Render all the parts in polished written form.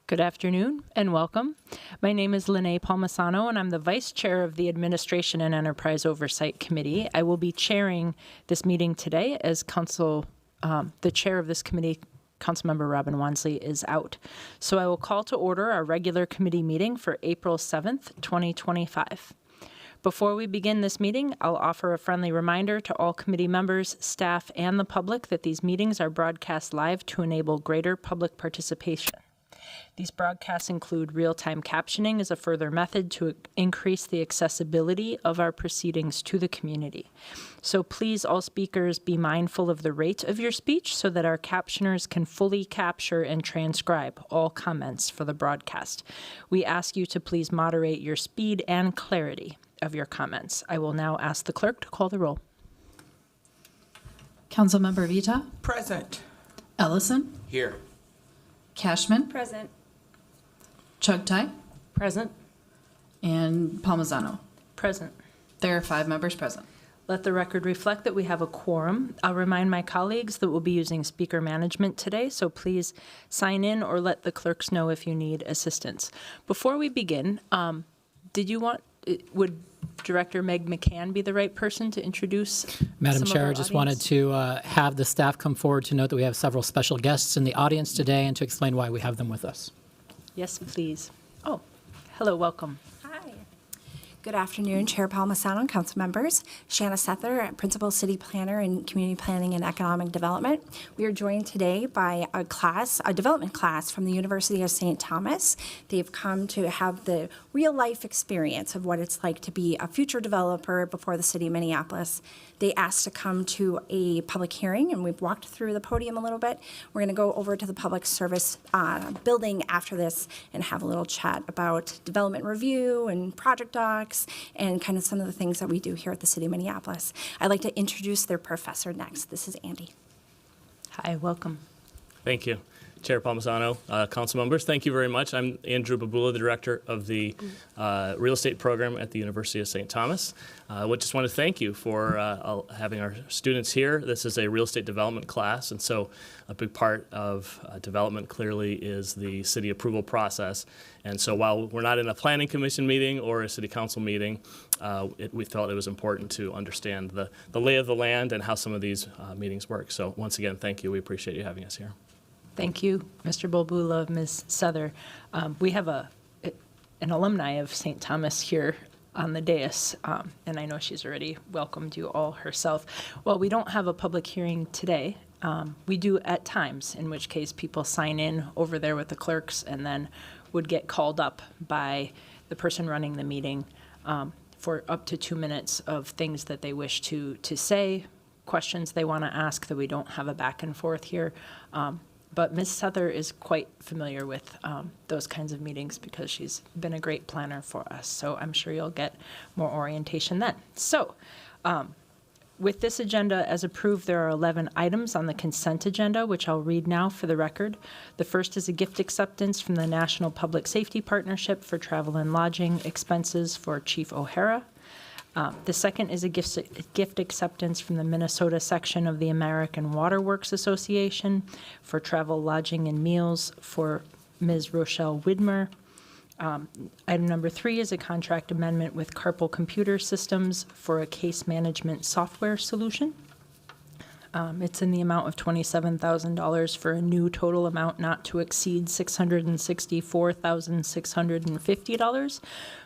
Good afternoon and welcome. My name is Lene Palmisano and I'm the Vice Chair of the Administration and Enterprise Oversight Committee. I will be chairing this meeting today as the chair of this committee, Councilmember Robin Wansley, is out. So I will call to order our regular committee meeting for April 7th, 2025. Before we begin this meeting, I'll offer a friendly reminder to all committee members, staff, and the public that these meetings are broadcast live to enable greater public participation. These broadcasts include real-time captioning as a further method to increase the accessibility of our proceedings to the community. So please, all speakers, be mindful of the rate of your speech so that our captioners can fully capture and transcribe all comments for the broadcast. We ask you to please moderate your speed and clarity of your comments. I will now ask the clerk to call the roll. Councilmember Vita? Present. Ellison? Here. Cashman? Present. Chugtai? Present. And Palmisano. Present. There are 5 members present. Let the record reflect that we have a quorum. I'll remind my colleagues that we'll be using speaker management today, so please sign in or let the clerks know if you need assistance. Before we begin, would Director Meg McCann be the right person to introduce? Madam Chair, I just wanted to have the staff come forward to note that we have several special guests in the audience today and to explain why we have them with us. Yes, please. Oh, hello, welcome. Hi. Good afternoon, Chair Palmisano and council members. Shanna Sether, Principal City Planner in Community Planning and Economic Development. We are joined today by a development class from the University of St. Thomas. They've come to have the real-life experience of what it's like to be a future developer before the city of Minneapolis. They asked to come to a public hearing, and we've walked through the podium a little bit. We're going to go over to the public service building after this and have a little chat about development review and project docs and kind of some of the things that we do here at the city of Minneapolis. I'd like to introduce their professor next. This is Andy. Hi, welcome. Thank you. Chair Palmisano, council members, thank you very much. I'm Andrew Babula, the director of the real estate program at the University of St. Thomas. I just want to thank you for having our students here. This is a real estate development class, and so a big part of development clearly is the city approval process. And so while we're not in a planning commission meeting or a city council meeting, we felt it was important to understand the lay of the land and how some of these meetings work. So once again, thank you. We appreciate you having us here. Thank you, Mr. Bulbula, Ms. Sether. We have an alumni of St. Thomas here on the dais, and I know she's already welcomed you all herself. Well, we don't have a public hearing today. We do at times, in which case people sign in over there with the clerks and then would get called up by the person running the meeting for up to 2 minutes of things that they wish to say, questions they want to ask, that we don't have a back and forth here. But Ms. Sether is quite familiar with those kinds of meetings because she's been a great planner for us. So I'm sure you'll get more orientation then. So with this agenda as approved, there are 11 items on the consent agenda, which I'll read now for the record. The first is a gift acceptance from the National Public Safety Partnership for travel and lodging expenses for Chief O'Hara. The second is a gift acceptance from the Minnesota section of the American Water Works Association for travel, lodging, and meals for Ms. Rochelle Widmer. Item number 3 is a contract amendment with Carpal Computer Systems for a case management software solution. It's in the amount of $27,000 for a new total amount not to exceed $664,650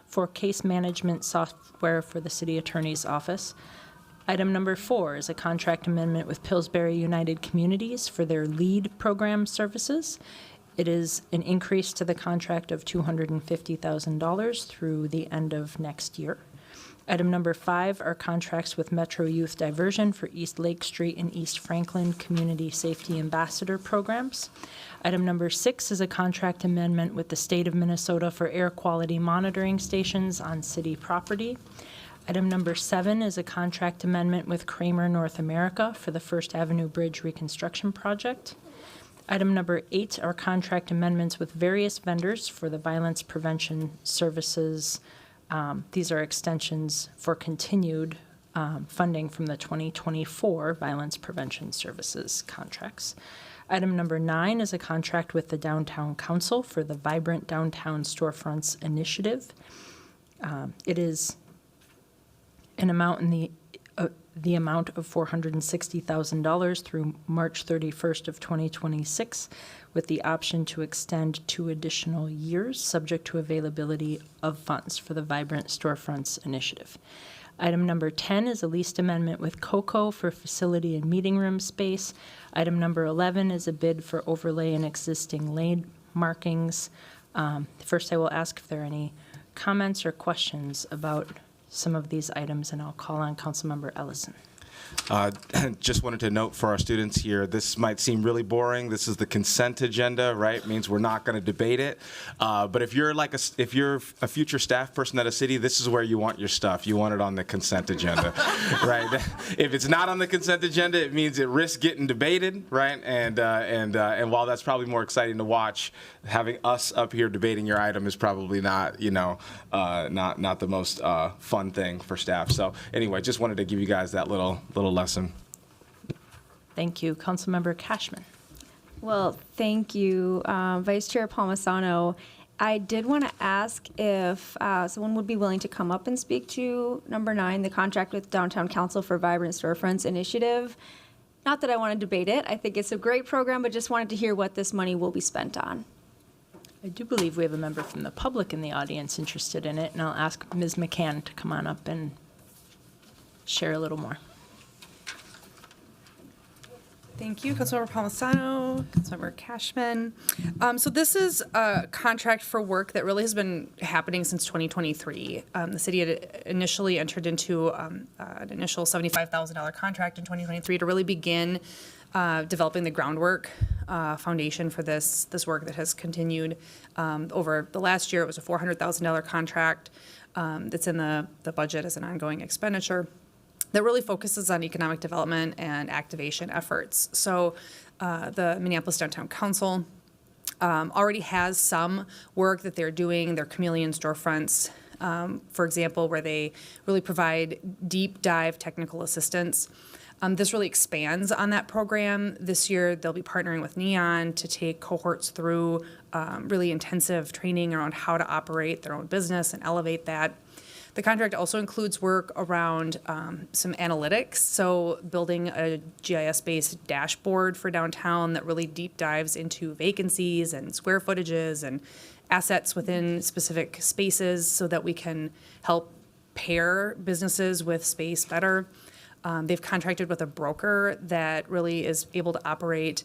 for case management software for the city attorney's office. Item number 4 is a contract amendment with Pillsbury United Communities for their LEAD program services. It is an increase to the contract of $250,000 through the end of next year. Item number 5 are contracts with Metro Youth Diversion for East Lake Street and East Franklin Community Safety Ambassador programs. Item number 6 is a contract amendment with the state of Minnesota for air quality monitoring stations on city property. Item number 7 is a contract amendment with Kramer North America for the First Avenue Bridge reconstruction project. Item number 8 are contract amendments with various vendors for the violence prevention services. These are extensions for continued funding from the 2024 Violence Prevention Services contracts. Item number 9 is a contract with the Downtown Council for the Vibrant Downtown Storefronts Initiative. It is an amount in the amount of $460,000 through March 31st of 2026, with the option to extend 2 additional years, subject to availability of funds for the Vibrant Storefronts Initiative. Item number 10 is a lease amendment with COCO for facility and meeting room space. Item number 11 is a bid for overlay and existing lane markings. First, I will ask if there are any comments or questions about some of these items, and I'll call on Councilmember Ellison. Just wanted to note for our students here, this might seem really boring. This is the consent agenda, right? Means we're not going to debate it. But if you're if you're a future staff person at a city, this is where you want your stuff. You want it on the consent agenda, right? If it's not on the consent agenda, it means it risks getting debated, right? And while that's probably more exciting to watch, having us up here debating your item is probably not, not the most fun thing for staff. So anyway, just wanted to give you guys that little lesson. Thank you. Councilmember Cashman. Well, thank you, Vice Chair Palmisano. I did want to ask if someone would be willing to come up and speak to number 9, the contract with Downtown Council for Vibrant Storefronts Initiative. Not that I want to debate it. I think it's a great program, but just wanted to hear what this money will be spent on. I do believe we have a member from the public in the audience interested in it, and I'll ask Ms. McCann to come on up and share a little more. Thank you, Councilmember Palmisano, Councilmember Cashman. So this is a contract for work that really has been happening since 2023. The city had initially entered into an initial $75,000 contract in 2023 to really begin developing the groundwork foundation for this work that has continued over the last year. It was a $400,000 contract that's in the budget as an ongoing expenditure that really focuses on economic development and activation efforts. So the Minneapolis Downtown Council already has some work that they're doing, their chameleon storefronts, for example, where they really provide deep dive technical assistance. This really expands on that program. This year, they'll be partnering with Neon to take cohorts through really intensive training around how to operate their own business and elevate that. The contract also includes work around some analytics, so building a GIS-based dashboard for downtown that really deep dives into vacancies and square footages and assets within specific spaces so that we can help pair businesses with space better. They've contracted with a broker that really is able to operate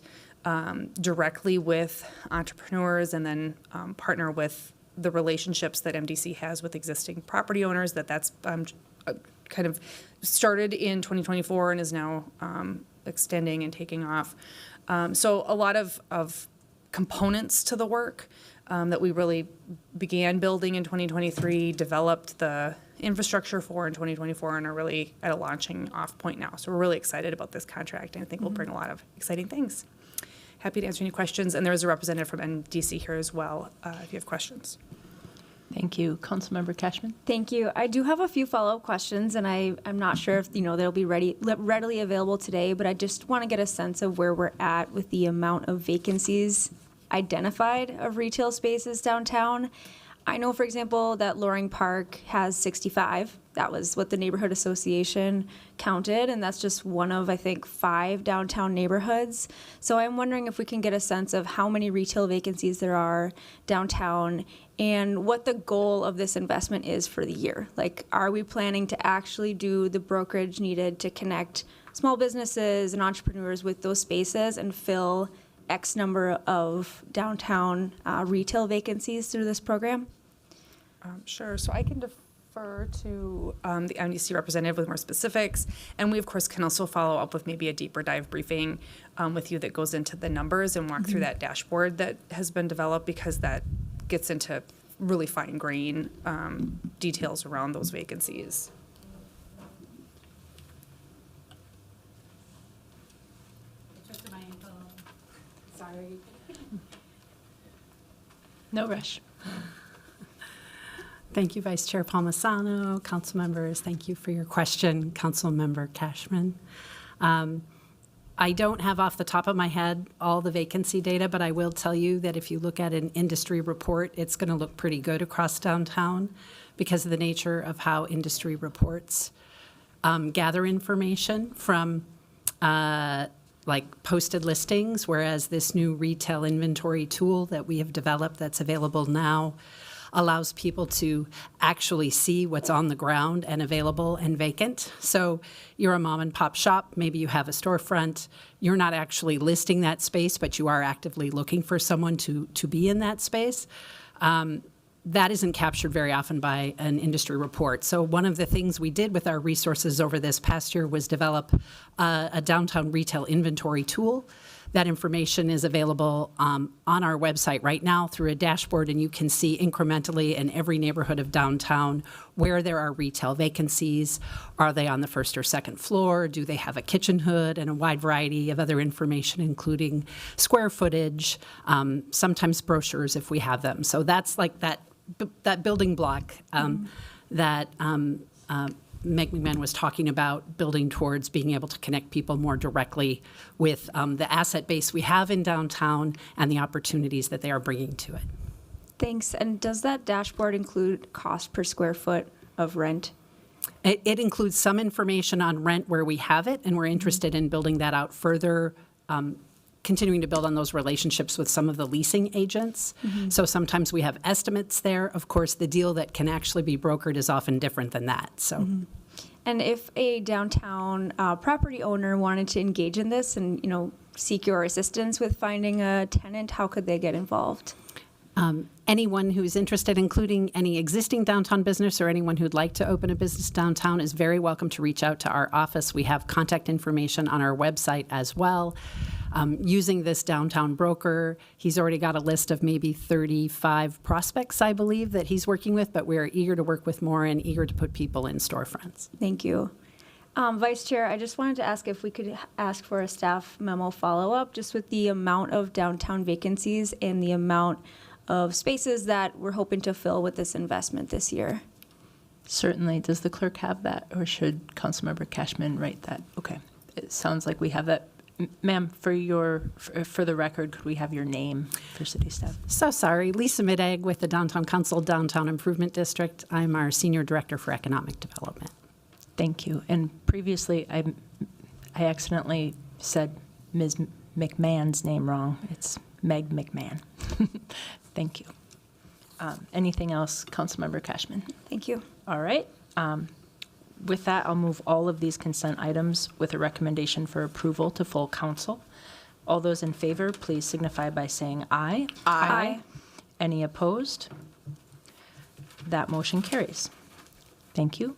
directly with entrepreneurs and then partner with the relationships that MDC has with existing property owners. That's kind of started in 2024 and is now extending and taking off. So a lot of components to the work that we really began building in 2023, developed the infrastructure for in 2024, and are really at a launching off point now. So we're really excited about this contract, and I think we'll bring a lot of exciting things. Happy to answer any questions, and there is a representative from NDC here as well if you have questions. Thank you. Councilmember Cashman. Thank you. I do have a few follow-up questions, and I'm not sure if they'll be readily available today, but I just want to get a sense of where we're at with the amount of vacancies identified of retail spaces downtown. I know, for example, that Loring Park has 65. That was what the neighborhood association counted, and that's just one of, I think, 5 downtown neighborhoods. So I'm wondering if we can get a sense of how many retail vacancies there are downtown and what the goal of this investment is for the year. Like, are we planning to actually do the brokerage needed to connect small businesses and entrepreneurs with those spaces and fill X number of downtown retail vacancies through this program? Sure. So I can defer to the MDC representative with more specifics. And we, of course, can also follow up with maybe a deeper dive briefing with you that goes into the numbers and walk through that dashboard that has been developed, because that gets into really fine grain details around those vacancies. Sorry. No rush. Thank you, Vice Chair Palmisano. Council members, thank you for your question. Council Member Cashman. I don't have off the top of my head all the vacancy data, but I will tell you that if you look at an industry report, it's going to look pretty good across downtown because of the nature of how industry reports gather information from like posted listings, whereas this new retail inventory tool that we have developed that's available now allows people to actually see what's on the ground and available and vacant. So you're a mom and pop shop, maybe you have a storefront, you're not actually listing that space, but you are actively looking for someone to be in that space. That isn't captured very often by an industry report. So one of the things we did with our resources over this past year was develop a downtown retail inventory tool. That information is available on our website right now through a dashboard, and you can see incrementally in every neighborhood of downtown where there are retail vacancies. Are they on the first or second floor? Do they have a kitchen hood? And a wide variety of other information, including square footage, sometimes brochures if we have them. So that's like that building block that Meg McMahon was talking about, building towards being able to connect people more directly with the asset base we have in downtown and the opportunities that they are bringing to it. Thanks. And does that dashboard include cost per square foot of rent? It includes some information on rent where we have it, and we're interested in building that out further, continuing to build on those relationships with some of the leasing agents. So sometimes we have estimates there. Of course, the deal that can actually be brokered is often different than that. So. And if a downtown property owner wanted to engage in this and, seek your assistance with finding a tenant, how could they get involved? Anyone who's interested, including any existing downtown business or anyone who'd like to open a business downtown, is very welcome to reach out to our office. We have contact information on our website as well. Using this downtown broker, he's already got a list of maybe 35 prospects, I believe, that he's working with, but we're eager to work with more and eager to put people in storefronts. Thank you. Vice Chair, I just wanted to ask if we could ask for a staff memo follow-up just with the amount of downtown vacancies and the amount of spaces that we're hoping to fill with this investment this year. Certainly. Does the clerk have that, or should Councilmember Cashman write that? Okay. It sounds like we have that. Ma'am, for the record, could we have your name for city staff? So sorry, Lisa Midegg with the Downtown Council Downtown Improvement District. I'm our Senior Director for Economic Development. Thank you. And previously, I accidentally said Ms. McMahon's name wrong. It's Meg McMahon. Thank you. Anything else, Councilmember Cashman? Thank you. All right. With that, I'll move all of these consent items with a recommendation for approval to full council. All those in favor, please signify by saying aye. Aye. Any opposed? That motion carries. Thank you.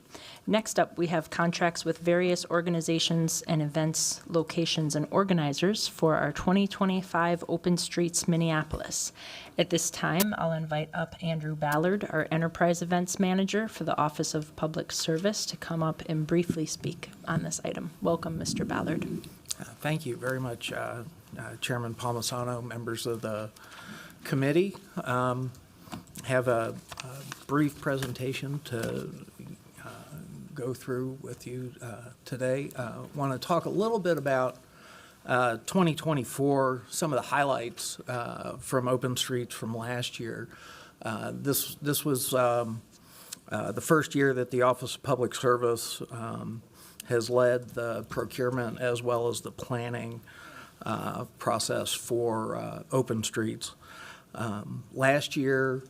Next up, we have contracts with various organizations and events, locations, and organizers for our 2025 Open Streets Minneapolis. At this time, I'll invite up Andrew Ballard, our Enterprise Events Manager for the Office of Public Service, to come up and briefly speak on this item. Welcome, Mr. Ballard. Thank you very much, Chairman Palmisano, members of the committee. Have a brief presentation to go through with you today. Want to talk a little bit about 2024, some of the highlights from Open Streets from last year. This was the first year that the Office of Public Service has led the procurement as well as the planning process for Open Streets. Last year,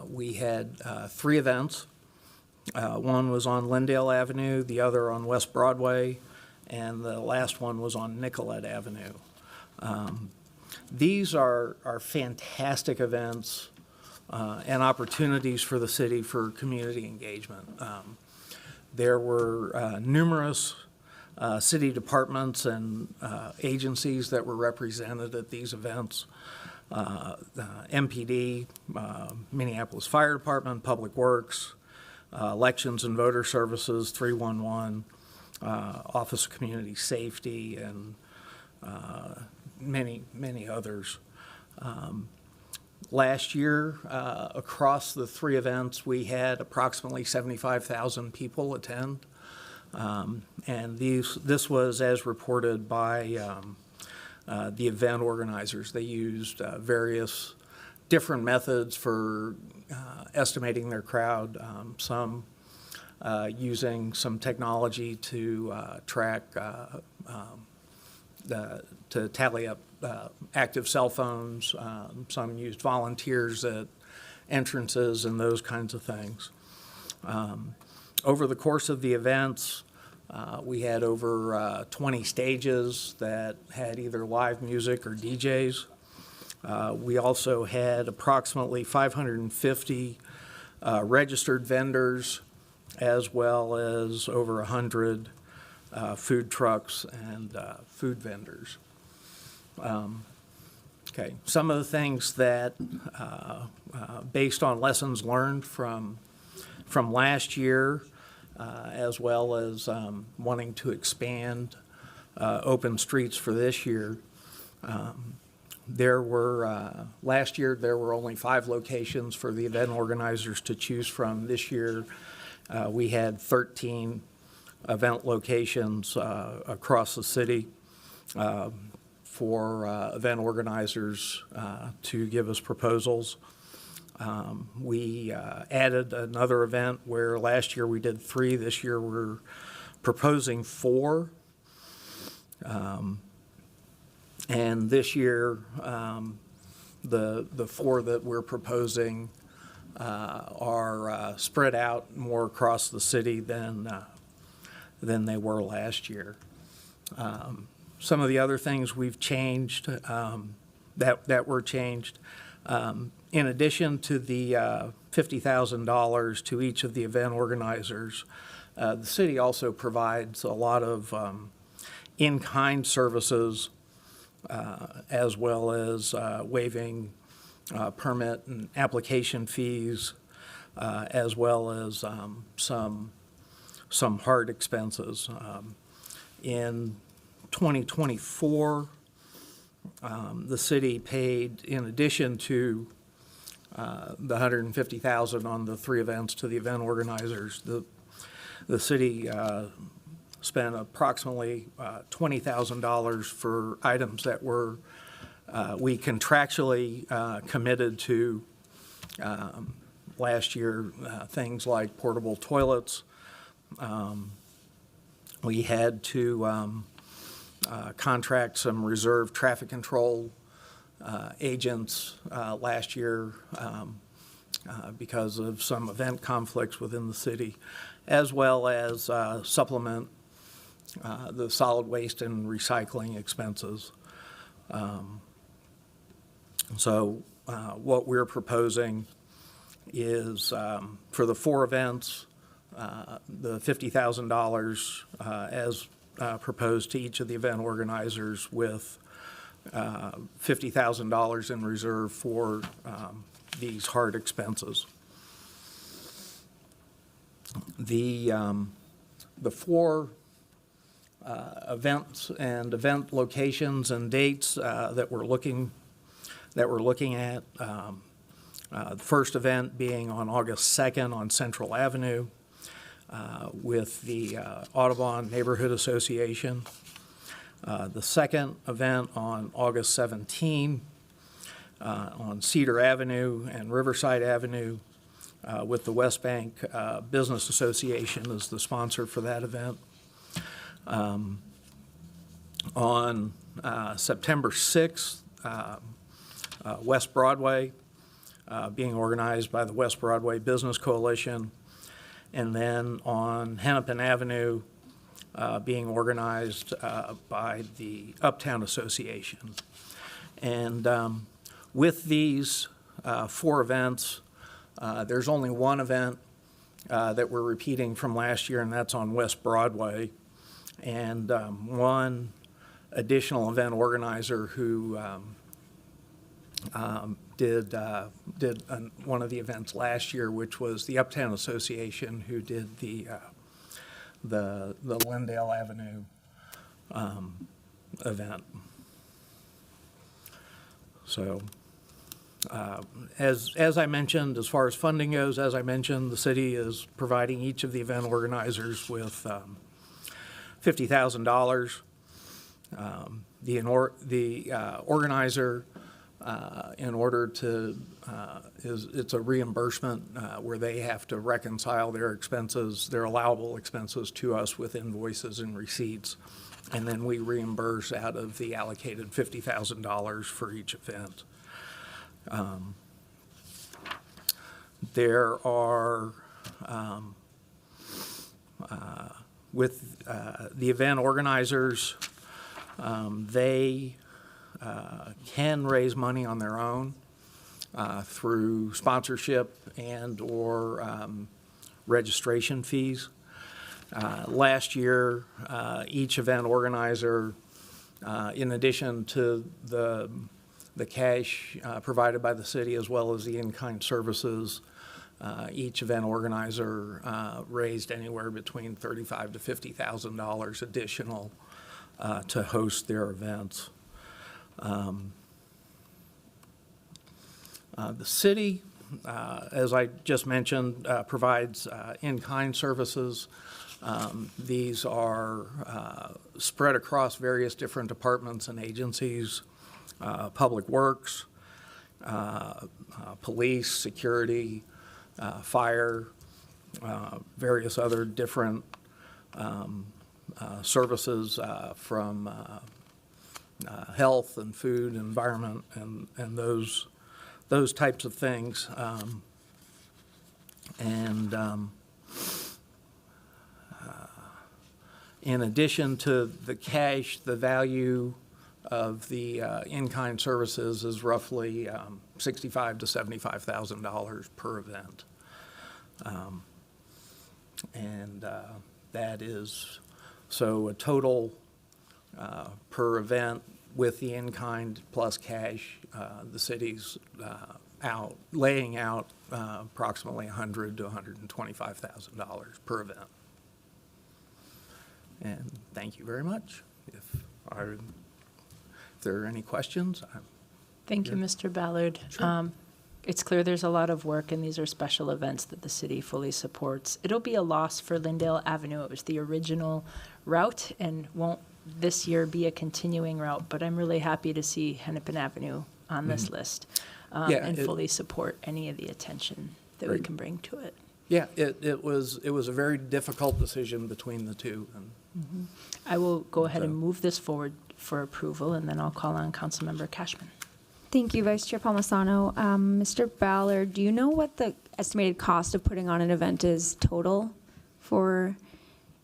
we had 3 events. One was on Lindale Avenue, the other on West Broadway, and the last one was on Nicollet Avenue. These are fantastic events and opportunities for the city for community engagement. There were numerous city departments and agencies that were represented at these events. MPD, Minneapolis Fire Department, Public Works, Elections and Voter Services, 311, Office of Community Safety, and many, many others. Last year, across the 3 events, we had approximately 75,000 people attend. And this was as reported by the event organizers. They used various different methods for estimating their crowd, some using some technology to track, to tally up active cell phones. Some used volunteers at entrances and those kinds of things. Over the course of the events, we had over 20 stages that had either live music or DJs. We also had approximately 550 registered vendors, as well as over 100 food trucks and food vendors. Okay, some of the things that, based on lessons learned from last year, as well as wanting to expand open streets for this year. Last year, there were only 5 locations for the event organizers to choose from. This year, we had 13 event locations across the city for event organizers to give us proposals. We added another event where last year we did 3. This year we're proposing 4. And this year, the 4 that we're proposing are spread out more across the city than they were last year. Some of the other things we've changed that were changed. In addition to the $50,000 to each of the event organizers, the city also provides a lot of in-kind services, as well as waiving permit and application fees, as well as some hard expenses. In 2024, the city paid, in addition to the $150,000 on the 3 events to the event organizers, the city spent approximately $20,000 for items that were we contractually committed to last year, things like portable toilets. We had to contract some reserve traffic control agents last year because of some event conflicts within the city, as well as supplement the solid waste and recycling expenses. So what we're proposing is for the 4 events, the $50,000 as proposed to each of the event organizers, with $50,000 in reserve for these hard expenses. The 4 events and event locations and dates that we're looking at. The first event being on August 2nd on Central Avenue with the Audubon Neighborhood Association. The second event on August 17 on Cedar Avenue and Riverside Avenue with the West Bank Business Association as the sponsor for that event. On September 6th, West Broadway, being organized by the West Broadway Business Coalition, and then on Hennepin Avenue, being organized by the Uptown Association. And with these 4 events, there's only one event that we're repeating from last year, and that's on West Broadway. And one additional event organizer who did one of the events last year, which was the Uptown Association, who did the Lindale Avenue event. So as I mentioned, as far as funding goes, as I mentioned, the city is providing each of the event organizers with $50,000. The organizer, in order to, it's a reimbursement where they have to reconcile their expenses, their allowable expenses to us with invoices and receipts. And then we reimburse out of the allocated $50,000 for each event. There are, with the event organizers, they can raise money on their own through sponsorship and/or registration fees. Last year, each event organizer, in addition to the cash provided by the city as well as the in-kind services, each event organizer raised anywhere between $35,000 to $50,000 additional to host their events. The city, as I just mentioned, provides in-kind services. These are spread across various different departments and agencies, public works, police, security, fire, various other different services from health and food, environment, and those types of things. In addition to the cash, the value of the in-kind services is roughly $65,000 to $75,000 per event. That is, so a total per event with the in-kind plus cash, the city's laying out approximately $100,000 to $125,000 per event. And thank you very much. If there are any questions, Thank you, Mr. Ballard. It's clear there's a lot of work, and these are special events that the city fully supports. It'll be a loss for Lyndale Avenue. It was the original route and won't this year be a continuing route, but I'm really happy to see Hennepin Avenue on this list and fully support any of the attention that we can bring to it. Yeah, it was a very difficult decision between the two. And I will go ahead and move this forward for approval, and then I'll call on Councilmember Cashman. Thank you, Vice Chair Palmisano. Mr. Ballard, do you know what the estimated cost of putting on an event is total for,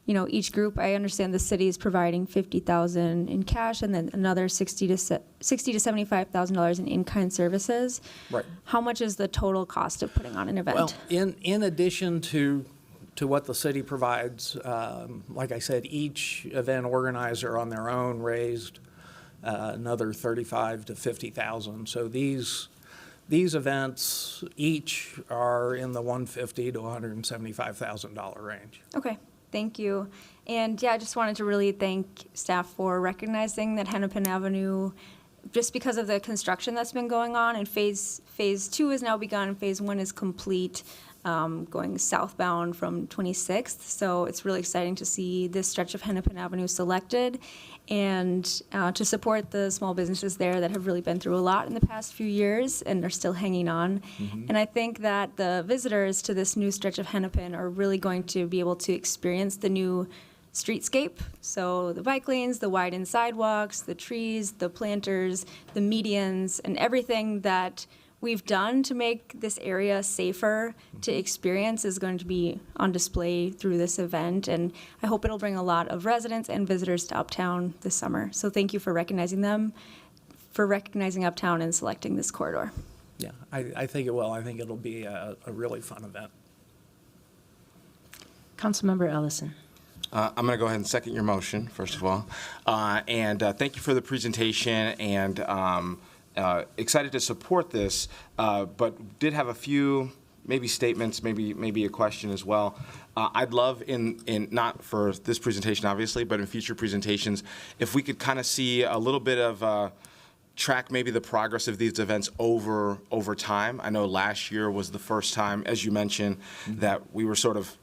each group? I understand the city is providing $50,000 in cash and then another $60,000 to $75,000 in in-kind services. Right. How much is the total cost of putting on an event? Well, in addition to what the city provides, like I said, each event organizer on their own raised another $35,000 to $50,000. So these events each are in the $150,000 to $175,000 range. Okay, thank you. And yeah, I just wanted to really thank staff for recognizing that Hennepin Avenue, just because of the construction that's been going on, and phase 2 has now begun, phase 1 is complete, going southbound from 26th. So it's really exciting to see this stretch of Hennepin Avenue selected, and to support the small businesses there that have really been through a lot in the past few years and are still hanging on. And I think that the visitors to this new stretch of Hennepin are really going to be able to experience the new streetscape. So the bike lanes, the widened sidewalks, the trees, the planters, the medians, and everything that we've done to make this area safer to experience is going to be on display through this event. And I hope it'll bring a lot of residents and visitors to Uptown this summer. So thank you for recognizing them, for recognizing Uptown and selecting this corridor. Yeah, I think it will. I think it'll be a really fun event. Councilmember Ellison. I'm going to go ahead and second your motion, first of all. And thank you for the presentation, and excited to support this, but did have a few maybe statements, maybe a question as well. I'd love in not for this presentation, obviously, but in future presentations, if we could kind of see a little bit of track maybe the progress of these events over time. I know last year was the first time, as you mentioned, that we were sort of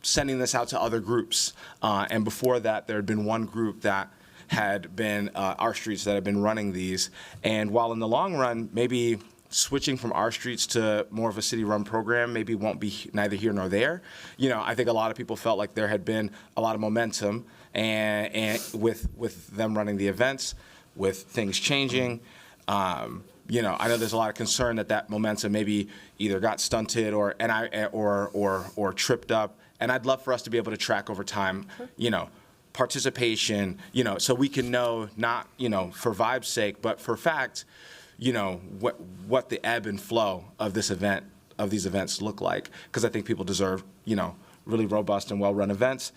sending this out to other groups. And before that, there had been one group that had been Our Streets that had been running these. And while in the long run, maybe switching from Our Streets to more of a city-run program maybe won't be neither here nor there. You know, I think a lot of people felt like there had been a lot of momentum and with them running the events, with things changing. You know, I know there's a lot of concern that momentum maybe either got stunted or tripped up. And I'd love for us to be able to track over time, you know, participation, you know, so we can know, not, you know, for vibe's sake, but for fact, you know, what the ebb and flow of this event, of these events look like, because I think people deserve, you know, really robust and well-run events.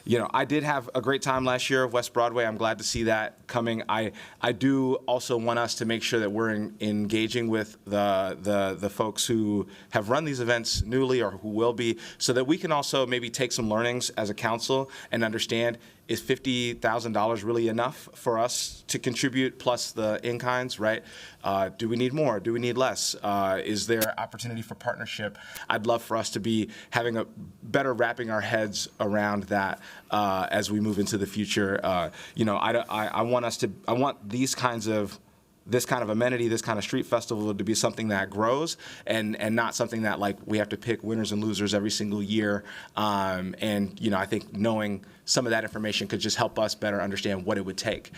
You know, I did have a great time last year of West Broadway. I'm glad to see that coming. I do also want us to make sure that we're engaging with the folks who have run these events newly or who will be, so that we can also maybe take some learnings as a council and understand, is $50,000 really enough for us to contribute plus the in-kinds, right? Do we need more? Do we need less? Is there opportunity for partnership? I'd love for us to be having a better wrapping our heads around that as we move into the future. You know, I want this kind of amenity, this kind of street festival to be something that grows and not something that, like, we have to pick winners and losers every single year. And, you know, I think knowing some of that information could just help us better understand what it would take.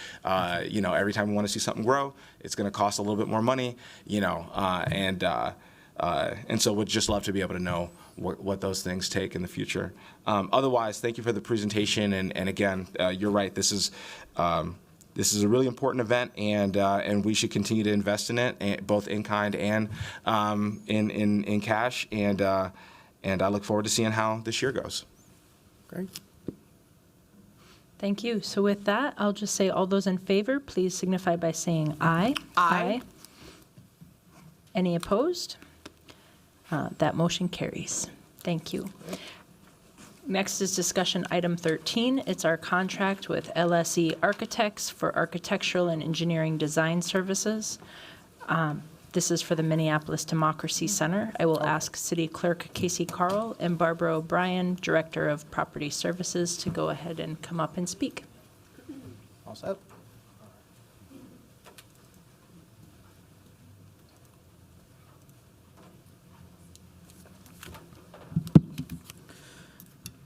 You know, every time we want to see something grow, it's going to cost a little bit more money, you know, and so we'd just love to be able to know what those things take in the future. Otherwise, thank you for the presentation. And again, you're right. This is a really important event, and we should continue to invest in it, both in kind and in cash. And I look forward to seeing how this year goes. Great. Thank you. So with that, I'll just say all those in favor, please signify by saying aye. Aye. Any opposed? That motion carries. Thank you. Next is discussion item 13. It's our contract with LSE Architects for architectural and engineering design services. This is for the Minneapolis Democracy Center. I will ask City Clerk Casey Carl and Barbara O'Brien, Director of Property Services, to go ahead and come up and speak. All set.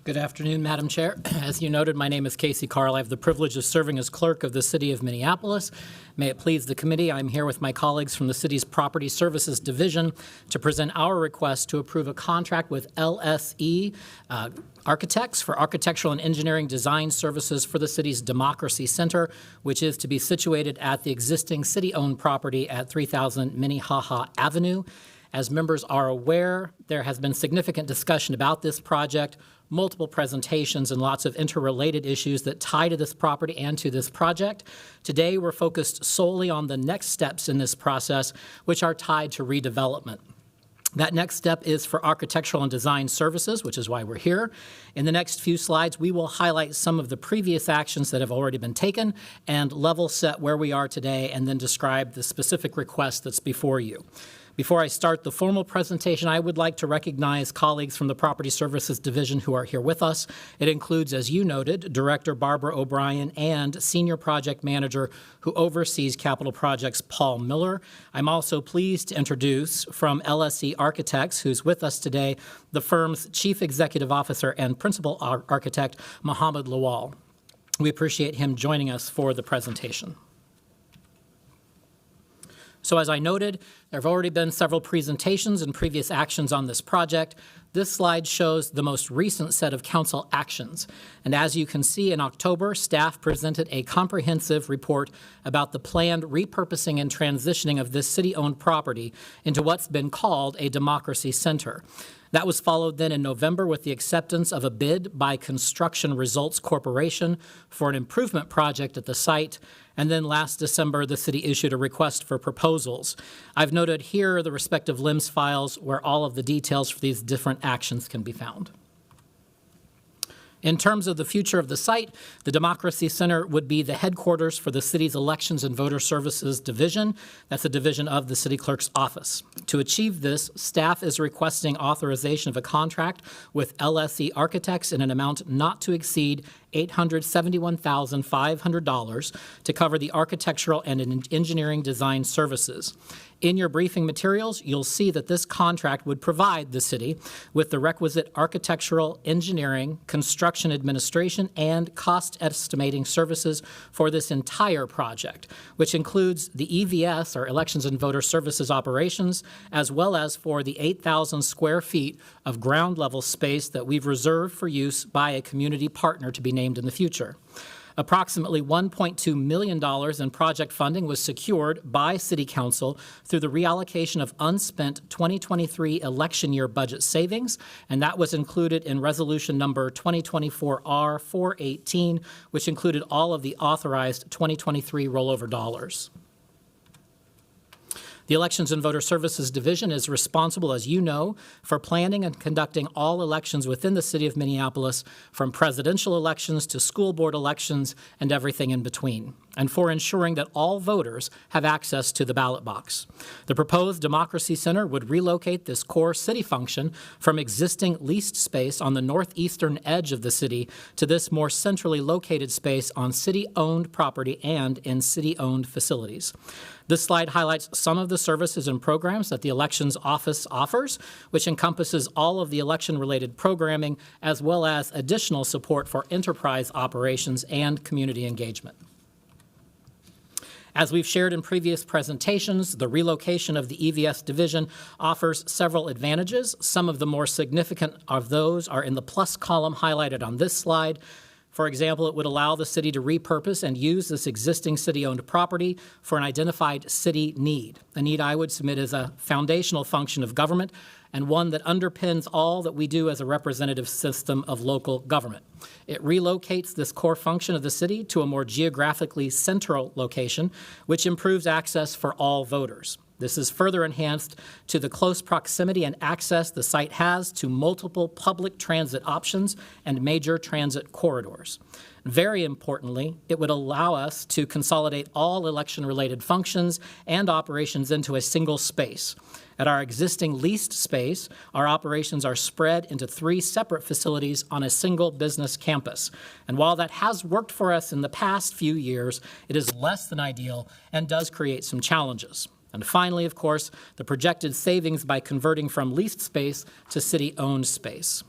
Good afternoon, Madam Chair. As you noted, my name is Casey Carl. I have the privilege of serving as clerk of the City of Minneapolis. May it please the committee, I'm here with my colleagues from the city's Property Services Division to present our request to approve a contract with LSE Architects for architectural and engineering design services for the city's Democracy Center, which is to be situated at the existing city-owned property at 3000 Minnehaha Avenue. As members are aware, there has been significant discussion about this project, multiple presentations, and lots of interrelated issues that tie to this property and to this project. Today, we're focused solely on the next steps in this process, which are tied to redevelopment. That next step is for architectural and design services, which is why we're here. In the next few slides, we will highlight some of the previous actions that have already been taken and level set where we are today, and then describe the specific request that's before you. Before I start the formal presentation, I would like to recognize colleagues from the Property Services Division who are here with us. It includes, as you noted, Director Barbara O'Brien and Senior Project Manager who oversees capital projects, Paul Miller. I'm also pleased to introduce from LSE Architects, who's with us today, the firm's Chief Executive Officer and Principal Architect, Mohammed Lawal. We appreciate him joining us for the presentation. So as I noted, there have already been several presentations and previous actions on this project. This slide shows the most recent set of council actions. And as you can see, in October, staff presented a comprehensive report about the planned repurposing and transitioning of this city-owned property into what's been called a democracy center. That was followed then in November with the acceptance of a bid by Construction Results Corporation for an improvement project at the site. And then last December, the city issued a request for proposals. I've noted here the respective LIMS files where all of the details for these different actions can be found. In terms of the future of the site, the Democracy Center would be the headquarters for the city's Elections and Voter Services Division. That's a division of the city clerk's office. To achieve this, staff is requesting authorization of a contract with LSE Architects in an amount not to exceed $871,500 to cover the architectural and engineering design services. In your briefing materials, you'll see that this contract would provide the city with the requisite architectural, engineering, construction administration, and cost estimating services for this entire project, which includes the EVS, or Elections and Voter Services operations, as well as for the 8,000 square feet of ground level space that we've reserved for use by a community partner to be named in the future. Approximately $1.2 million in project funding was secured by City Council through the reallocation of unspent 2023 election year budget savings, and that was included in Resolution Number 2024-R418, which included all of the authorized 2023 rollover dollars. The Elections and Voter Services Division is responsible, as you know, for planning and conducting all elections within the city of Minneapolis, from presidential elections to school board elections and everything in between, and for ensuring that all voters have access to the ballot box. The proposed Democracy Center would relocate this core city function from existing leased space on the northeastern edge of the city to this more centrally located space on city-owned property and in city-owned facilities. This slide highlights some of the services and programs that the Elections Office offers, which encompasses all of the election-related programming, as well as additional support for enterprise operations and community engagement. As we've shared in previous presentations, the relocation of the EVS division offers several advantages. Some of the more significant of those are in the plus column highlighted on this slide. For example, it would allow the city to repurpose and use this existing city-owned property for an identified city need, a need I would submit as a foundational function of government and one that underpins all that we do as a representative system of local government. It relocates this core function of the city to a more geographically central location, which improves access for all voters. This is further enhanced to the close proximity and access the site has to multiple public transit options and major transit corridors. Very importantly, it would allow us to consolidate all election-related functions and operations into a single space. At our existing leased space, our operations are spread into 3 separate facilities on a single business campus. And while that has worked for us in the past few years, it is less than ideal and does create some challenges. And finally, of course, the projected savings by converting from leased space to city-owned space.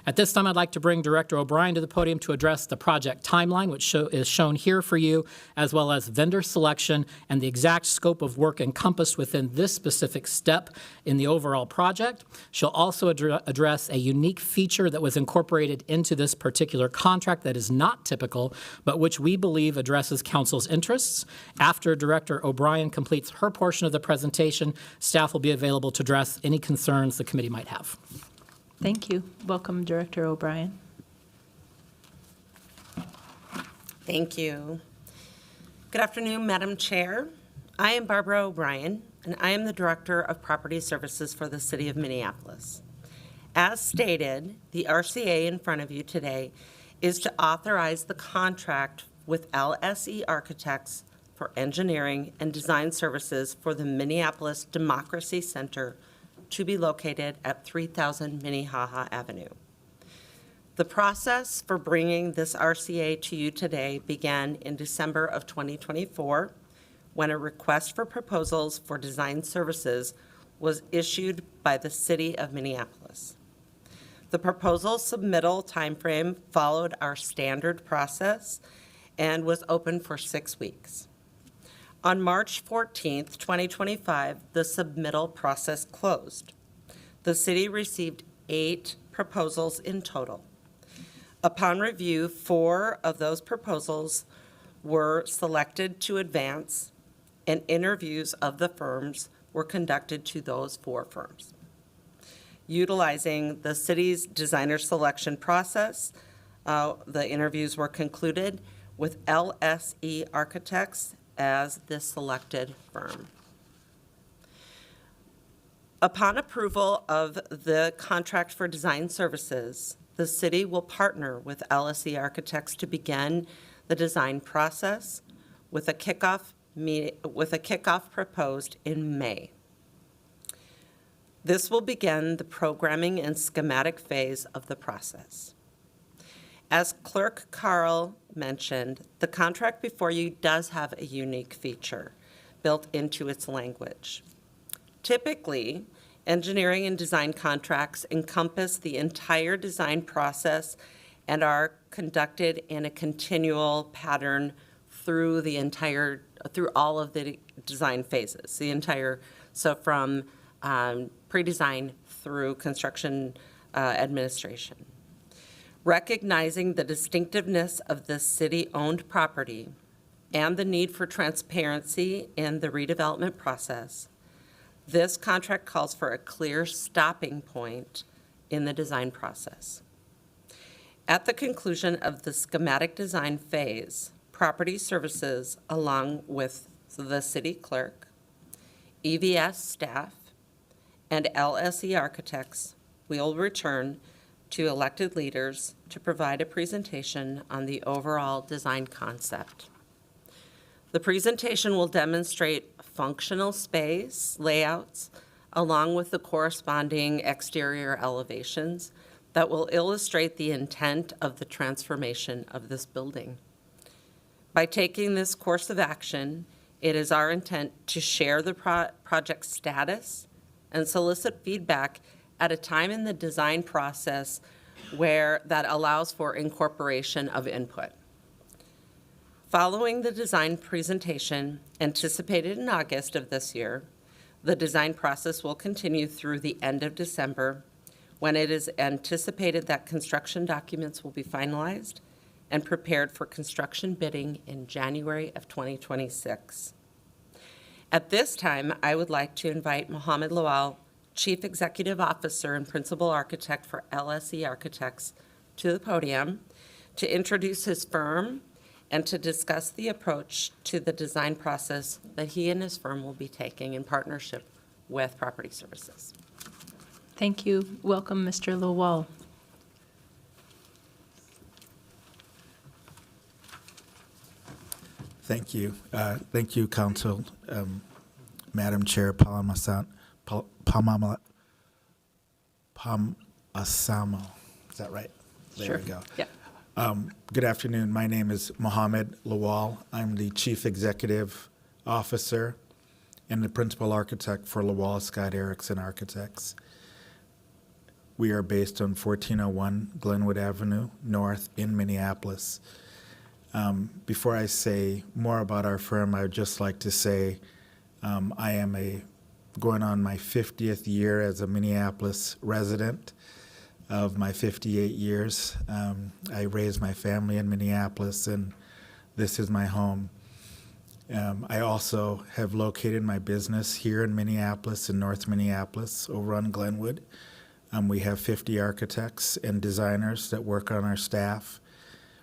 At this time, I'd like to bring Director O'Brien to the podium to address the project timeline, which is shown here for you, as well as vendor selection and the exact scope of work encompassed within this specific step in the overall project. She'll also address a unique feature that was incorporated into this particular contract that is not typical, but which we believe addresses Council's interests. After Director O'Brien completes her portion of the presentation, staff will be available to address any concerns the committee might have. Thank you. Welcome, Director O'Brien. Thank you. Good afternoon, Madam Chair. I am Barbara O'Brien, and I am the Director of Property Services for the City of Minneapolis. As stated, the RCA in front of you today is to authorize the contract with LSE Architects for engineering and design services for the Minneapolis Democracy Center to be located at 3000 Minnehaha Avenue. The process for bringing this RCA to you today began in December of 2024, when a request for proposals for design services was issued by the City of Minneapolis. The proposal submittal timeframe followed our standard process and was open for 6 weeks. On March 14th, 2025, the submittal process closed. The city received 8 proposals in total. Upon review, 4 of those proposals were selected to advance, and interviews of the firms were conducted to those 4 firms. Utilizing the city's designer selection process, the interviews were concluded with LSE Architects as the selected firm. Upon approval of the contract for design services, the city will partner with LSE Architects to begin the design process with a kickoff proposed in May. This will begin the programming and schematic phase of the process. As Clerk Carl mentioned, the contract before you does have a unique feature built into its language. Typically, engineering and design contracts encompass the entire design process and are conducted in a continual pattern through all of the design phases, so from pre-design through construction administration. Recognizing the distinctiveness of this city-owned property and the need for transparency in the redevelopment process, this contract calls for a clear stopping point in the design process. At the conclusion of the schematic design phase, Property Services, along with the city clerk, EVS staff, and LSE Architects, will return to elected leaders to provide a presentation on the overall design concept. The presentation will demonstrate functional space layouts along with the corresponding exterior elevations that will illustrate the intent of the transformation of this building. By taking this course of action, it is our intent to share the project status and solicit feedback at a time in the design process where that allows for incorporation of input. Following the design presentation, anticipated in August of this year, the design process will continue through the end of December, when it is anticipated that construction documents will be finalized and prepared for construction bidding in January of 2026. At this time, I would like to invite Mohammed Lawal, Chief Executive Officer and Principal Architect for LSE Architects, to the podium to introduce his firm and to discuss the approach to the design process that he and his firm will be taking in partnership with Property Services. Thank you. Welcome, Mr. Lawal. Thank you. Thank you, Council, Madam Chair Palmasano. Is that right? There Sure. we go. Yeah. Good afternoon. My name is Mohammed Lawal. I'm the Chief Executive Officer and the Principal Architect for Lawal Scott Erickson Architects. We are based on 1401 Glenwood Avenue North in Minneapolis. Before I say more about our firm, I would just like to say I am going on my 50th year as a Minneapolis resident of my 58 years. I raised my family in Minneapolis, and this is my home. I also have located my business here in Minneapolis, in North Minneapolis, over on Glenwood. We have 50 architects and designers that work on our staff.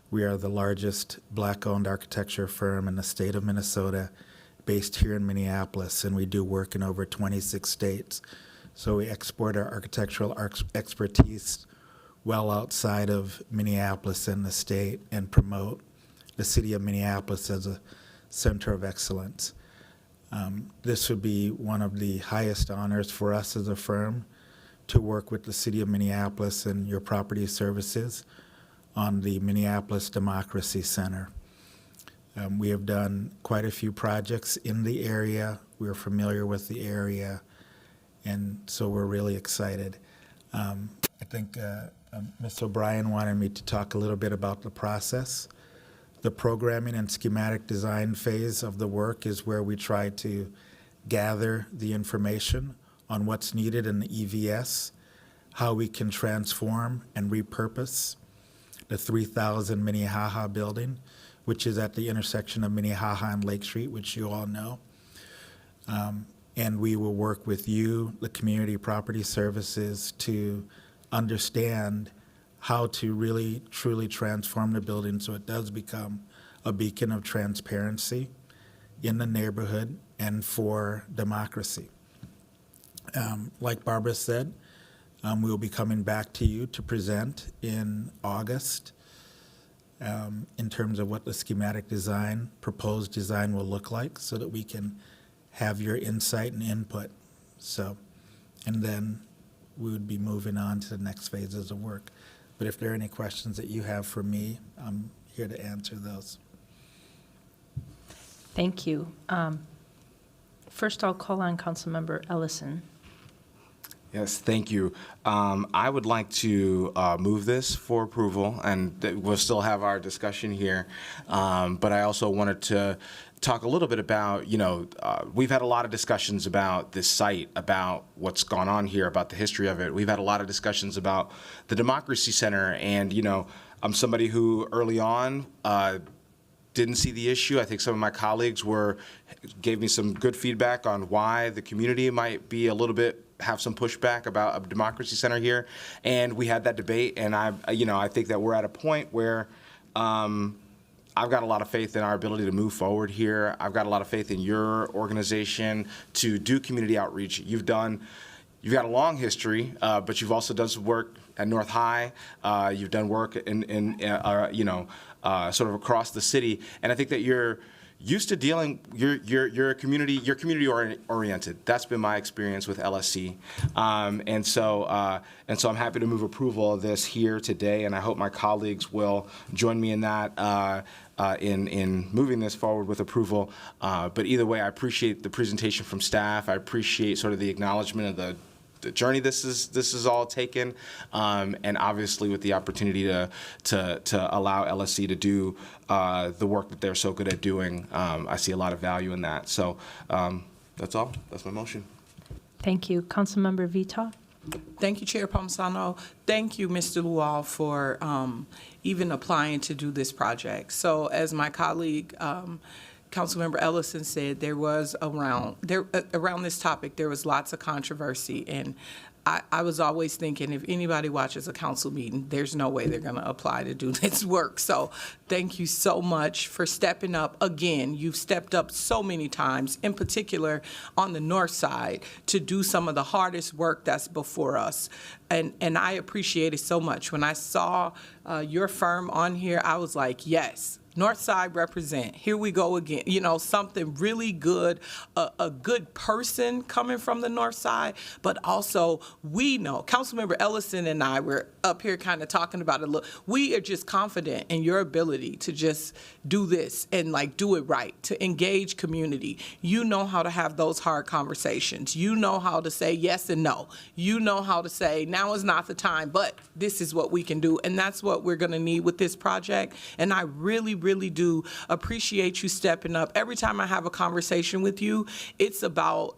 We are the largest black-owned architecture firm in the state of Minnesota, based here in Minneapolis, and we do work in over 26 states. So we export our architectural expertise well outside of Minneapolis and the state and promote the city of Minneapolis as a center of excellence. This would be one of the highest honors for us as a firm to work with the city of Minneapolis and your Property Services on the Minneapolis Democracy Center. We have done quite a few projects in the area. We're familiar with the area, and so we're really excited. I think Ms. O'Brien wanted me to talk a little bit about the process. The programming and schematic design phase of the work is where we try to gather the information on what's needed in the EVS, how we can transform and repurpose the 3000 Minnehaha building, which is at the intersection of Minnehaha and Lake Street, which you all know. And we will work with you, the Community Property Services, to understand how to really, truly transform the building so it does become a beacon of transparency in the neighborhood and for democracy. Like Barbara said, we will be coming back to you to present in August in terms of what the schematic design, proposed design will look like so that we can have your insight and input. So, and then we would be moving on to the next phases of work. But if there are any questions that you have for me, I'm here to answer those. Thank you. First, I'll call on Councilmember Ellison. Yes, thank you. I would like to move this for approval, and we'll still have our discussion here. But I also wanted to talk a little bit about, we've had a lot of discussions about this site, about what's gone on here, about the history of it. We've had a lot of discussions about the Democracy Center, and, I'm somebody who early on didn't see the issue. I think some of my colleagues gave me some good feedback on why the community might be have some pushback about a Democracy Center here, and we had that debate. And I think that we're at a point where I've got a lot of faith in our ability to move forward here. I've got a lot of faith in your organization to do community outreach. You've got a long history, but you've also done some work at North High. You've done work in sort of across the city, and I think that you're used to dealing. You're community oriented. That's been my experience with LSC, and so I'm happy to move approval of this here today, and I hope my colleagues will join me in that. In moving this forward with approval, but either way, I appreciate the presentation from staff. I appreciate sort of the acknowledgement of the journey this is all taken, and obviously with the opportunity to allow LSC to do the work that they're so good at doing. I see a lot of value in that. So that's all. That's my motion. Thank you. Councilmember Vita. Thank you, Chair Palmisano. Thank you, Mr. Lual, for even applying to do this project. So as my colleague, Councilmember Ellison said, around this topic, there was lots of controversy. And I was always thinking, if anybody watches a council meeting, there's no way they're going to apply to do this work. So thank you so much for stepping up. Again, you've stepped up so many times, in particular on the north side, to do some of the hardest work that's before us. And I appreciate it so much. When I saw your firm on here, I was like, yes. North Side represent. Here we go again. Something really good, a good person coming from the North Side, but also we know, Councilmember Ellison and I were up here kind of talking about it. Look, we are just confident in your ability to just do this and do it right, to engage community. You know how to have those hard conversations. You know how to say yes and no. You know how to say now is not the time, but this is what we can do. And that's what we're going to need with this project. And I really do appreciate you stepping up. Every time I have a conversation with you, it's about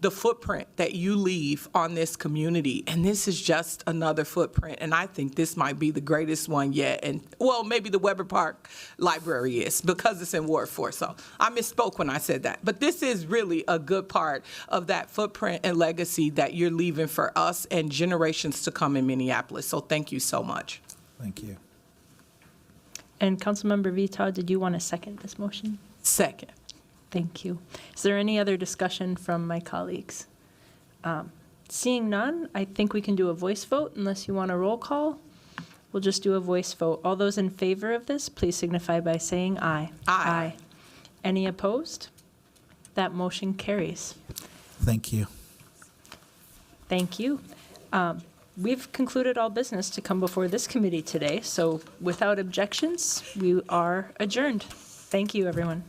the footprint that you leave on this community. And this is just another footprint. And I think this might be the greatest one yet. And well, maybe the Weber Park Library is, because it's in Ward 4. So I misspoke when I said that. But this is really a good part of that footprint and legacy that you're leaving for us and generations to come in Minneapolis. So thank you so much. Thank you. And Councilmember Vita, did you want to second this motion? Second. Thank you. Is there any other discussion from my colleagues? Seeing none, I think we can do a voice vote unless you want a roll call. We'll just do a voice vote. All those in favor of this, please signify by saying aye. Aye. Any opposed? That motion carries. Thank you. Thank you. We've concluded all business to come before this committee today, so without objections, we are adjourned. Thank you, everyone.